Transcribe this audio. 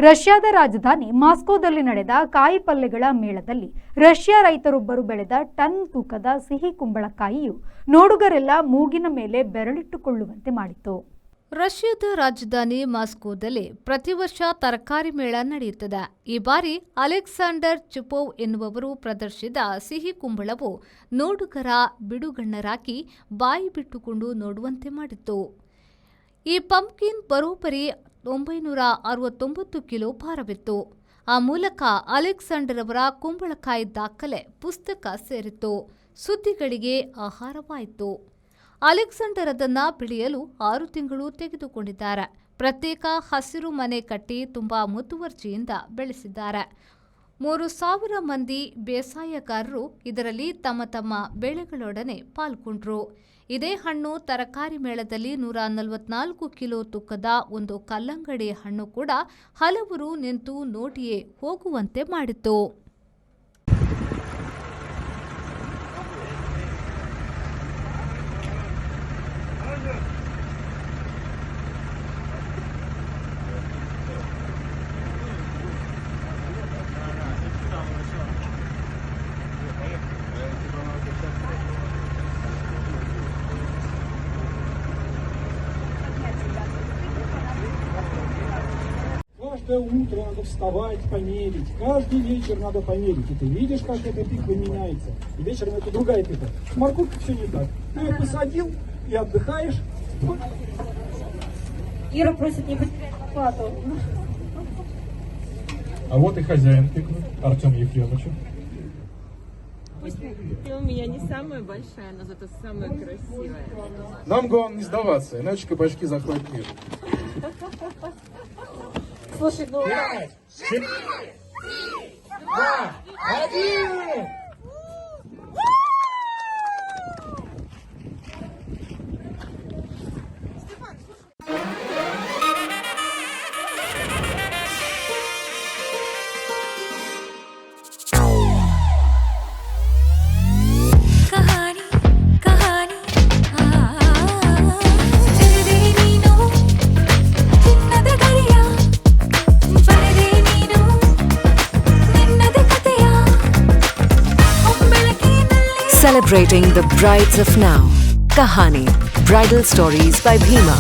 ರಷ್ಯಾದ ರಾಜಧಾನಿ ಮಾಸ್ಕೋದಲ್ಲಿ ನಡೆದ ಕಾಯಿ ಪಲ್ಯಗಳ ಮೇಳದಲ್ಲಿ ರಷ್ಯಾ ರೈತರೊಬ್ಬರು ಬೆಳೆದ ಟನ್ ತೂಕದ ಸಿಹಿ ಕುಂಬಳಕಾಯಿಯು ನೋಡುಗರೆಲ್ಲ ಮೂಗಿನ ಮೇಲೆ ಬೆರಳಿಟ್ಟುಕೊಳ್ಳುವಂತೆ ಮಾಡಿತು. ರಷ್ಯಾದ ರಾಜಧಾನಿ ಮಾಸ್ಕೋದಲ್ಲಿ ಪ್ರತಿ ವರ್ಷ ತರಕಾರಿ ಮೇಳ ನಡೆಯುತ್ತದೆ. ಈ ಬಾರಿ ಅಲೆಕ್ಸಾಂಡರ್ ಚುಪೋವ್ ಎನ್ನುವವರು ಪ್ರದರ್ಶಿಸಿದ ಸಿಹಿ ಕುಂಬಳವು ನೋಡುಗರ ಬಿಡುಗಣ್ಣರಾಕಿ ಬಾಯಿ ಬಿಟ್ಟುಕೊಂಡು ನೋಡುವಂತೆ ಮಾಡಿತು. ಈ ಪಂಪ್ಕಿನ್ ಬರೋಬ್ಬರಿ 969 ಕಿಲೋ ಭಾರವಿತ್ತು. ಆ ಮೂಲಕ ಅಲೆಕ್ಸಾಂಡರ್ ಅವರ ಕುಂಬಳಕಾಯಿ ದಾಖಲೆ ಪುಸ್ತಕ ಸೇರಿತು, ಸುದ್ದಿಗಳಿಗೆ ಆಹಾರವಾಯಿತು. ಅಲೆಕ್ಸಾಂಡರ್ ಅದನ್ನು ಬೆಳೆಯಲು 6 ತಿಂಗಳು ತೆಗೆದುಕೊಂಡಿದ್ದಾರೆ. ಪ್ರತ್ಯೇಕ ಹಸಿರು ಮನೆ ಕಟ್ಟಿ ತುಂಬಾ ಮುತುವರ್ಜಿಯಿಂದ ಬೆಳೆಸಿದ್ದಾರೆ. 3,000 ಮಂದಿ ಬೇಸಾಯಗಾರರು ಇದರಲ್ಲಿ ತಮ್ಮ ತಮ್ಮ ಬೆಳೆಗಳೊಡನೆ ಪಾಲ್ಗೊಂಡ್ರು. ಇದೇ ಹಣ್ಣು ತರಕಾರಿ ಮೇಳದಲ್ಲಿ 144 ಕಿಲೋ ತೂಕದ ಒಂದು ಕಲ್ಲಂಗಡಿ ಹಣ್ಣು ಕೂಡ ಹಲವರು ನಿಂತು ನೋಡಿಯೇ ಹೋಗುವಂತೆ ಮಾಡಿತು. Каждое утро надо вставать, померить. Каждый вечер надо померить. И ты видишь, как эта тыква меняется. И вечером это другая тыква. С морковкой все не так. Ты ее посадил и отдыхаешь. Ира просит не потерять лопату. А вот и хозяин тыквы, Артем Ефремович. Пусть у меня не самая большая, но зато самая красивая. Нам главное не сдаваться, иначе кабачки захватят мир. Слушай, ну... 5, 4, 3, 2, 1! Celebrating the brides of now. Kahani, Bridal Stories by Bhima.